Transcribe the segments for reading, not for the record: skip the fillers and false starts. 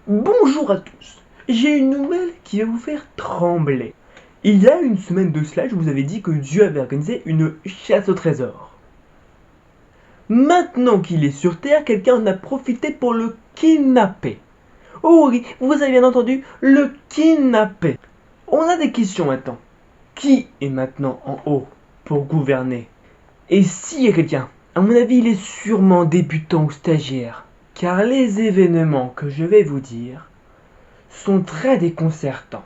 Bonjour à tous, j'ai une nouvelle qui va vous faire trembler. Il y a une semaine de cela, je vous avais dit que Dieu avait organisé une chasse au trésor. Maintenant qu'il est sur Terre, quelqu'un en a profité pour le kidnapper. Oh oui, vous avez bien entendu, le kidnapper. On a des questions maintenant. Qui est maintenant en haut pour gouverner? Et s'il y a quelqu'un, à mon avis, il est sûrement débutant ou stagiaire. Car les événements que je vais vous dire sont très déconcertants.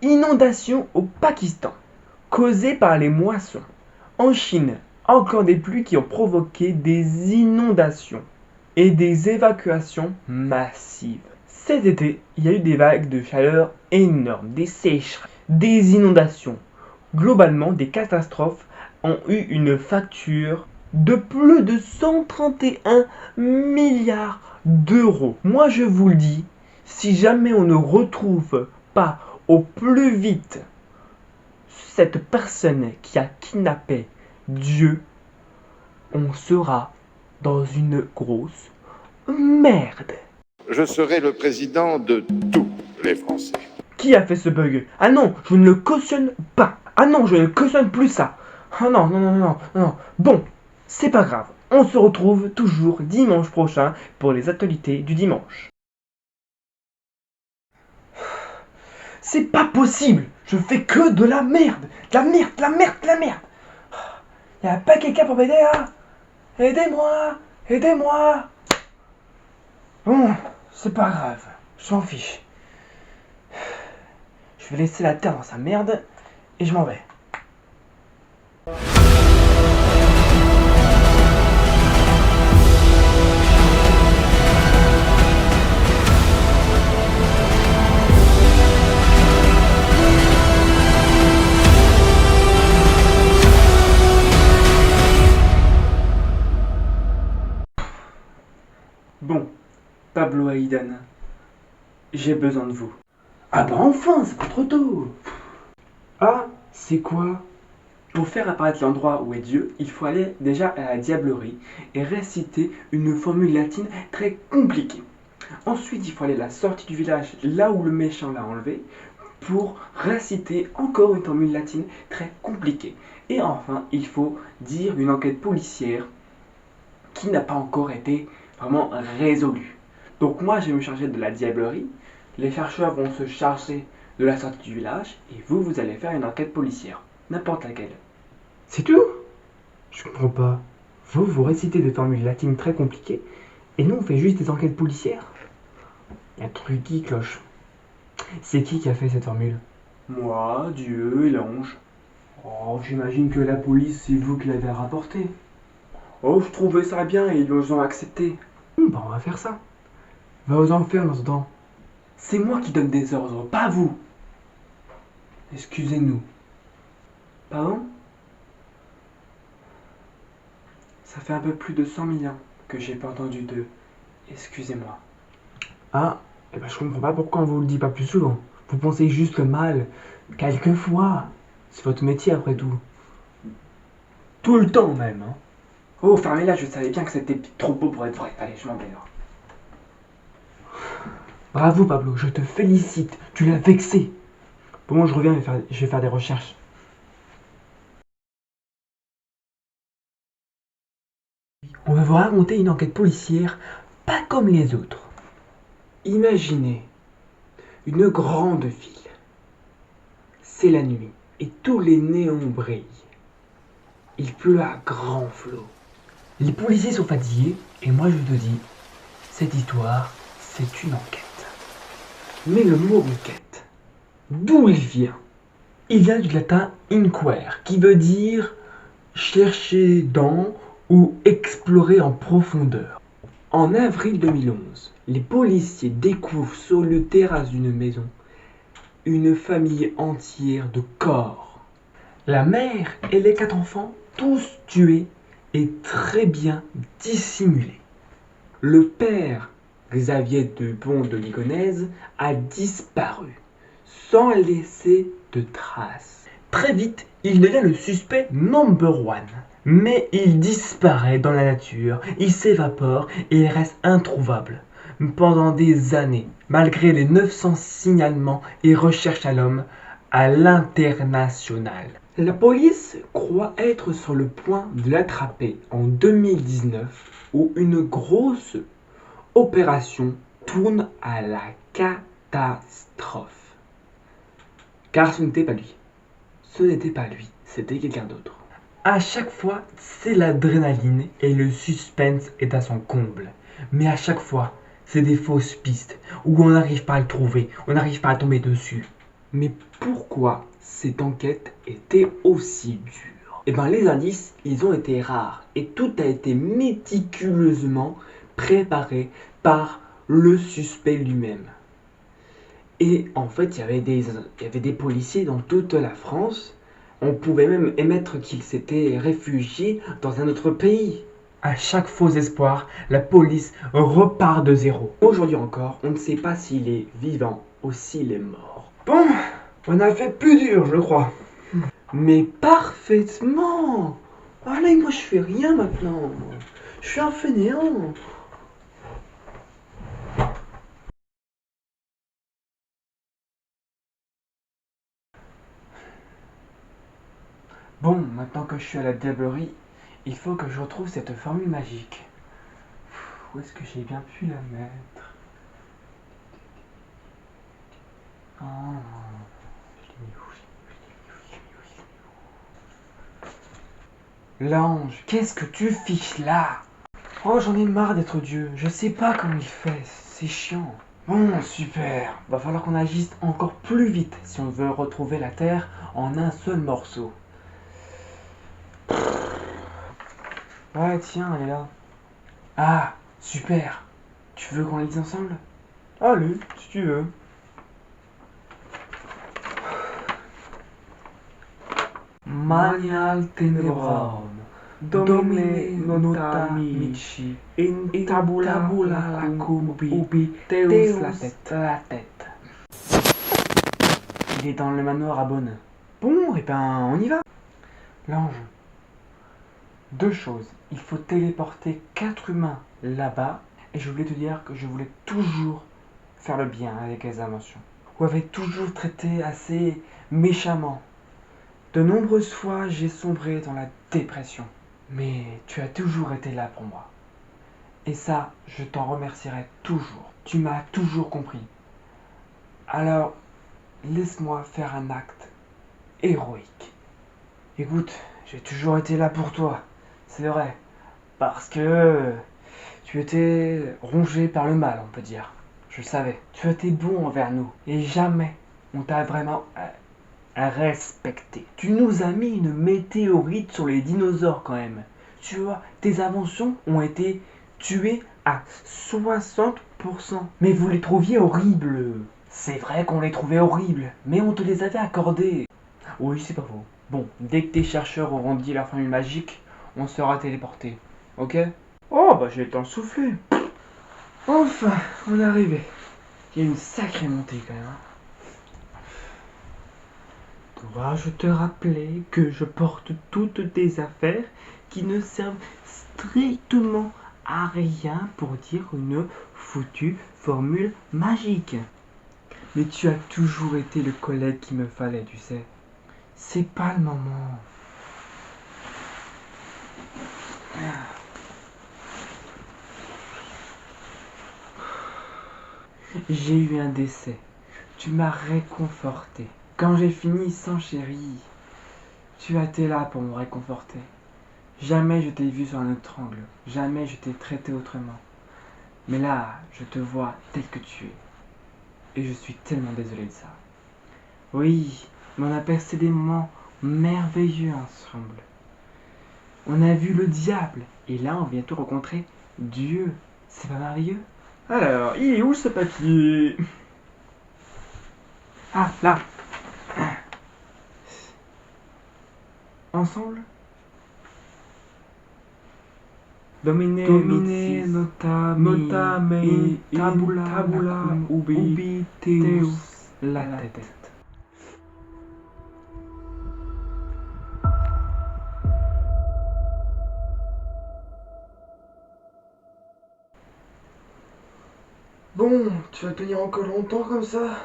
Inondation au Pakistan, causée par les moissons. En Chine, encore des pluies qui ont provoqué des inondations et des évacuations massives. Cet été, il y a eu des vagues de chaleur énormes, des sécheresses, des inondations. Globalement, des catastrophes ont eu une facture de plus de 131 milliards d'euros. Moi, je vous le dis, si jamais on ne retrouve pas au plus vite cette personne qui a kidnappé Dieu, on sera dans une grosse merde. Je serai le président de tous les Français. Qui a fait ce bug? Ah non, je ne le cautionne pas. Ah non, je ne cautionne plus ça. Ah non, non, non, non, non. Bon, c'est pas grave. On se retrouve toujours dimanche prochain pour les actualités du dimanche. C'est pas possible. Je fais que de la merde. De la merde, de la merde, de la merde. Y'a pas quelqu'un pour m'aider là? Aidez-moi, aidez-moi. Bon, c'est pas grave. Je m'en fiche. Je vais laisser la terre dans sa merde et je m'en vais. Bon, Pablo Haïdan, j'ai besoin de vous. Ah bah enfin, c'est pas trop tôt. Ah, c'est quoi? Pour faire apparaître l'endroit où est Dieu, il faut aller déjà à la diablerie et réciter une formule latine très compliquée. Ensuite, il faut aller à la sortie du village, là où le méchant l'a enlevé, pour réciter encore une formule latine très compliquée. Et enfin, il faut dire une enquête policière qui n'a pas encore été vraiment résolue. Donc moi, je vais me charger de la diablerie, les chercheurs vont se charger de la sortie du village, et vous allez faire une enquête policière, n'importe laquelle. C'est tout? Je comprends pas. Vous récitez des formules latines très compliquées, et nous on fait juste des enquêtes policières? Il y a un truc qui cloche. C'est qui a fait cette formule? Moi, Dieu et l'ange. Oh, j'imagine que la police, c'est vous qui l'avez rapporté. Oh, je trouvais ça bien et ils nous ont accepté. Bah on va faire ça. Va aux enfers dans ce temps. C'est moi qui donne des ordres, pas vous. Excusez-nous. Pardon? Ça fait un peu plus de 100 000 ans que j'ai pas entendu d'eux. Excusez-moi. Ah, eh ben je comprends pas pourquoi on vous le dit pas plus souvent. Vous pensez juste mal, quelquefois. C'est votre métier après tout. Tout le temps même, hein. Oh, fermez-la, je savais bien que c'était trop beau pour être vrai. Allez, je m'en vais là. Bravo Pablo, je te félicite, tu l'as vexé. Bon, je reviens, je vais faire des recherches. On va vous raconter une enquête policière pas comme les autres. Imaginez une grande ville. C'est la nuit et tous les néons brillent. Il pleut à grands flots. Les policiers sont fatigués et moi je te dis, cette histoire, c'est une enquête. Mais le mot enquête, d'où il vient? Il vient du latin inquire, qui veut dire chercher dans ou explorer en profondeur. En avril 2011, les policiers découvrent sur le terrasse d'une maison une famille entière de corps. La mère et les 4 enfants, tous tués et très bien dissimulés. Le père, Xavier de Pont de Ligonnès, a disparu, sans laisser de traces. Très vite, il devient le suspect number one. Mais il disparaît dans la nature, il s'évapore et il reste introuvable. pendant des années, malgré les 900 signalements et recherches à l'homme à l'international. La police croit être sur le point de l'attraper en 2019 où une grosse opération tourne à la catastrophe. Car ce n'était pas lui. Ce n'était pas lui, c'était quelqu'un d'autre. À chaque fois, c'est l'adrénaline et le suspense est à son comble. Mais à chaque fois, c'est des fausses pistes où on n'arrive pas à le trouver, on n'arrive pas à tomber dessus. Mais pourquoi cette enquête était aussi dure? Eh bien, les indices, ils ont été rares et tout a été méticuleusement préparé par le suspect lui-même. Et en fait, il y avait des policiers dans toute la France. On pouvait même émettre qu'il s'était réfugié dans un autre pays. À chaque faux espoir, la police repart de zéro. Aujourd'hui encore, on ne sait pas s'il est vivant ou s'il est mort. Bon, on a fait plus dur, je crois. Mais parfaitement. Allez, moi je fais rien maintenant. Je suis un fainéant. Bon, maintenant que je suis à la diablerie, il faut que je retrouve cette formule magique. Où est-ce que j'ai bien pu la mettre? Oh, je l'ai mis où? L'ange, qu'est-ce que tu fiches là? Oh, j'en ai marre d'être Dieu. Je sais pas comment il fait. C'est chiant. Bon, super. Va falloir qu'on agisse encore plus vite si on veut retrouver la Terre en un seul morceau. Ouais, tiens, elle est là. Ah, super. Tu veux qu'on la lise ensemble? Allez, si tu veux. Manial tenebrorum, domine nota mici, in tabula lacum ubi teus la tête. Il est dans le manoir à Bonne. Bon, et ben, on y va. L'ange. Deux choses. Il faut téléporter 4 humains là-bas. Et je voulais te dire que je voulais toujours faire le bien avec les inventions. Ou avait toujours traité assez méchamment. De nombreuses fois, j'ai sombré dans la dépression. Mais tu as toujours été là pour moi. Et ça, je t'en remercierai toujours. Tu m'as toujours compris. Alors, laisse-moi faire un acte héroïque. Écoute, j'ai toujours été là pour toi. C'est vrai. Parce que tu étais rongé par le mal, on peut dire. Je le savais. Tu as été bon envers nous. Et jamais on t'a vraiment respecté. Tu nous as mis une météorite sur les dinosaures quand même. Tu vois, tes inventions ont été tuées à 60%. Mais vous les trouviez horribles. C'est vrai qu'on les trouvait horribles, mais on te les avait accordées. Oui, c'est pas faux. Bon, dès que tes chercheurs auront dit la formule magique, on sera téléporté. Ok? Oh, bah j'ai le temps de souffler. Enfin, on est arrivé. Il y a une sacrée montée quand même. Dois-je te rappeler que je porte toutes tes affaires qui ne servent strictement à rien pour dire une foutue formule magique. Mais tu as toujours été le collègue qu'il me fallait, tu sais. C'est pas le moment. J'ai eu un décès. Tu m'as réconforté. Quand j'ai fini sans chérie, tu as été là pour me réconforter. Jamais je t'ai vu sur un autre angle. Jamais je t'ai traité autrement. Mais là, je te vois tel que tu es. Et je suis tellement désolé de ça. Oui, mais on a passé des moments merveilleux ensemble. On a vu le diable. Et là, on vient de rencontrer Dieu. C'est pas merveilleux? Alors, il est où ce papier? Ah, là. Ensemble? Domine nota me tabula ubi teus la tête. Bon, tu vas tenir encore longtemps comme ça?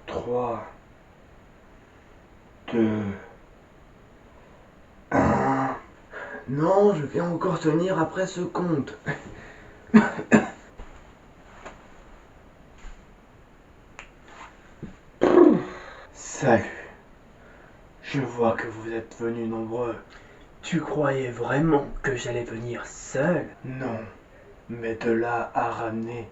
3, 2, 1. Non, je vais encore tenir après ce compte. Salut. Je vois que vous êtes venus nombreux. Tu croyais vraiment que j'allais venir seul? Non. Mais de là à ramener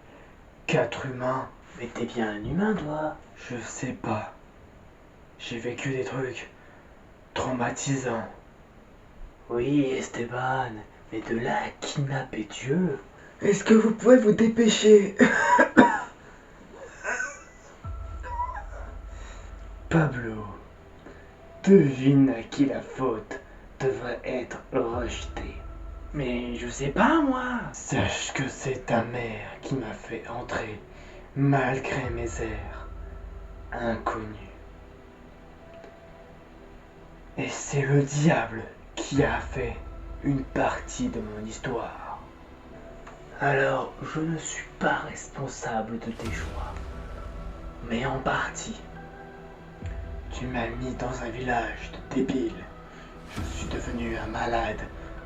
4 humains. Mais t'es bien un humain, toi? Je sais pas. J'ai vécu des trucs traumatisants. Oui, Esteban, mais de là à kidnapper Dieu. Est-ce que vous pouvez vous dépêcher? Pablo, devine à qui la faute devrait être rejetée. Mais je sais pas, moi. Sache que c'est ta mère qui m'a fait entrer, malgré mes airs inconnus. Et c'est le diable qui a fait une partie de mon histoire. Alors, je ne suis pas responsable de tes choix, mais en partie. Tu m'as mis dans un village de débiles. Je suis devenu un malade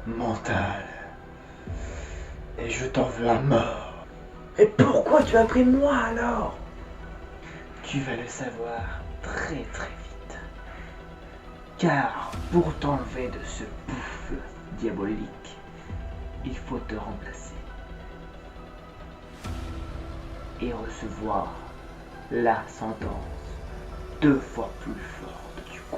mental. Et je t'en veux à mort. Et pourquoi tu as pris moi alors? Tu vas le savoir très très vite. Car pour t'enlever de ce bouffe diabolique, il faut te remplacer. Et recevoir la sentence 2 fois plus forte du coup.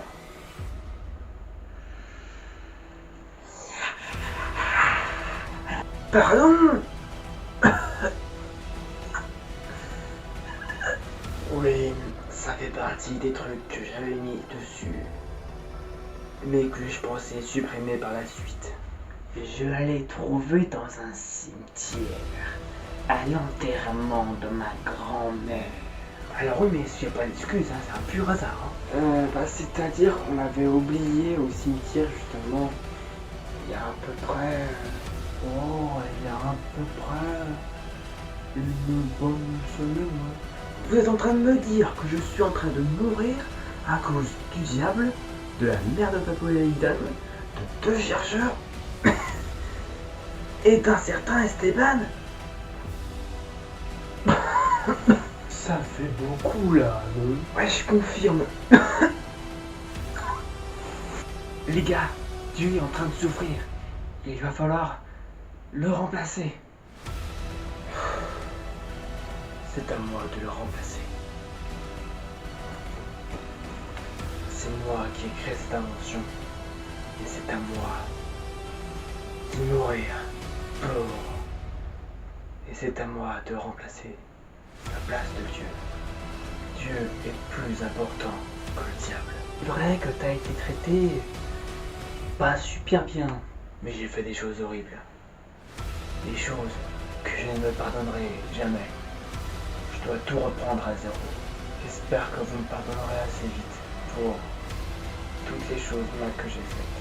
Pardon? Oui, ça fait partie des trucs que j'avais mis dessus, mais que je pensais supprimer par la suite. Je l'ai trouvé dans un cimetière, à l'enterrement de ma grand-mère. Alors oui, mais il n'y a pas d'excuse, hein, c'est un pur hasard. C'est-à-dire qu'on l'avait oublié au cimetière justement, il y a à peu près... il y a à peu près une bonne semaine. Ouais. Vous êtes en train de me dire que je suis en train de mourir à cause du diable, de la mère de Papouaïdan, de 2 chercheurs et d'un certain Esteban? Ça fait beaucoup là, non? Ouais, je confirme. Les gars, Dieu est en train de souffrir. Il va falloir le remplacer. C'est à moi de le remplacer. C'est moi qui ai créé cette invention. Et c'est à moi d'y mourir pour. Et c'est à moi de remplacer la place de Dieu. Dieu est plus important que le diable. C'est vrai que t'as été traité pas super bien, mais j'ai fait des choses horribles. Des choses que je ne me pardonnerai jamais. Je dois tout reprendre à zéro. J'espère que vous me pardonnerez assez vite pour toutes les choses mal que j'ai faites.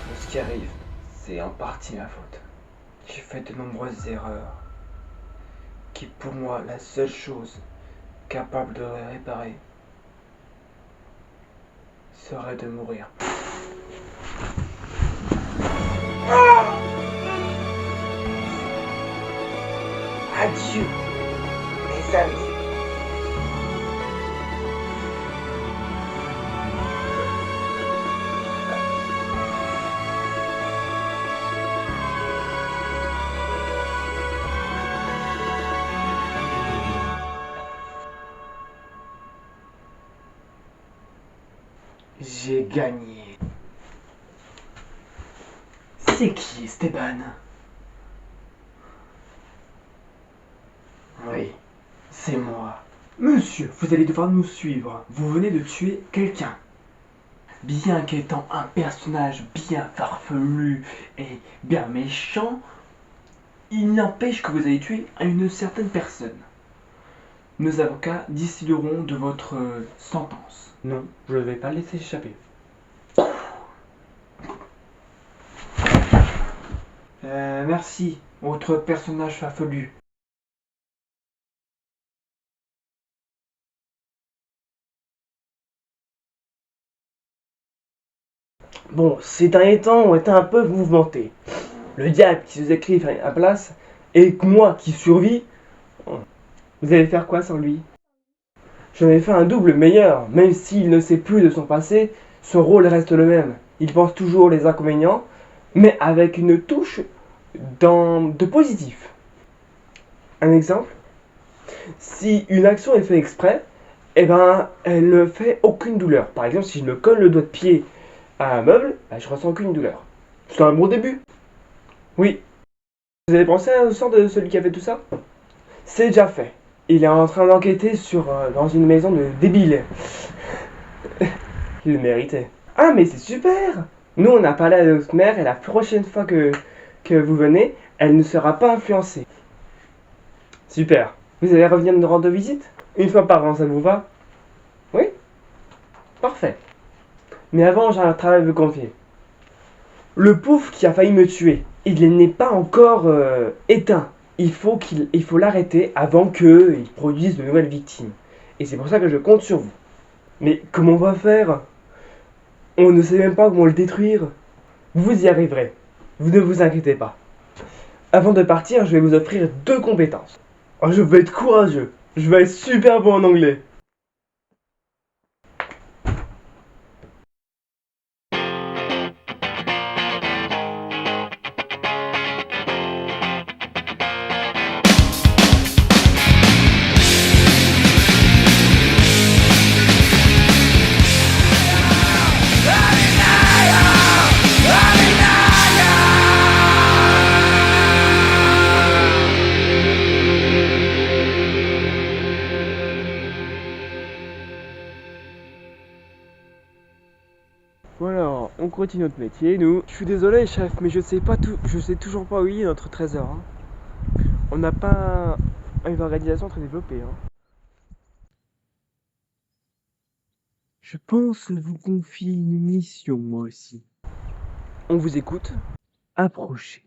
Tout ce qui arrive, c'est en partie ma faute. J'ai fait de nombreuses erreurs qui, pour moi, la seule chose capable de les réparer serait de mourir. Adieu, mes amis. J'ai gagné. C'est qui, Esteban? Oui, c'est moi. Monsieur, vous allez devoir nous suivre. Vous venez de tuer quelqu'un. Bien qu'étant un personnage bien farfelu et bien méchant, il n'empêche que vous avez tué une certaine personne. Nos avocats décideront de votre sentence. Non, je ne vais pas laisser échapper. Merci, autre personnage farfelu. Bon, ces derniers temps ont été un peu mouvementés. Le diable qui se faisait crier à la place, et moi qui survis. Vous allez faire quoi sans lui? J'en ai fait un double meilleur, même s'il ne sait plus de son passé, son rôle reste le même. Il pense toujours les inconvénients, mais avec une touche de positif. Un exemple? Si une action est faite exprès, eh ben, elle ne fait aucune douleur. Par exemple, si je me colle le doigt de pied à un meuble, ben, je ressens aucune douleur. C'est un bon début. Oui. Vous avez pensé au sort de celui qui a fait tout ça? C'est déjà fait. Il est en train d'enquêter dans une maison de débiles. Il le méritait. Ah, mais c'est super! Nous, on a parlé à notre mère et la prochaine fois que vous venez, elle ne sera pas influencée. Super. Vous allez revenir nous rendre visite? Une fois par an, ça vous va? Oui? Parfait. Mais avant, j'ai un travail à vous confier. Le pauvre qui a failli me tuer, il n'est pas encore éteint. Il faut l'arrêter avant qu'il produise de nouvelles victimes. Et c'est pour ça que je compte sur vous. Mais comment on va faire? On ne sait même pas comment le détruire. Vous y arriverez. Vous ne vous inquiétez pas. Avant de partir, je vais vous offrir 2 compétences. Oh, je vais être courageux. Je vais être super bon en anglais. Voilà, on continue notre métier, nous. Je suis désolé, chef, mais je sais toujours pas où est notre trésor. Hein. On n'a pas une organisation très développée. Hein. Je pense vous confier une mission, moi aussi. On vous écoute. Approchez.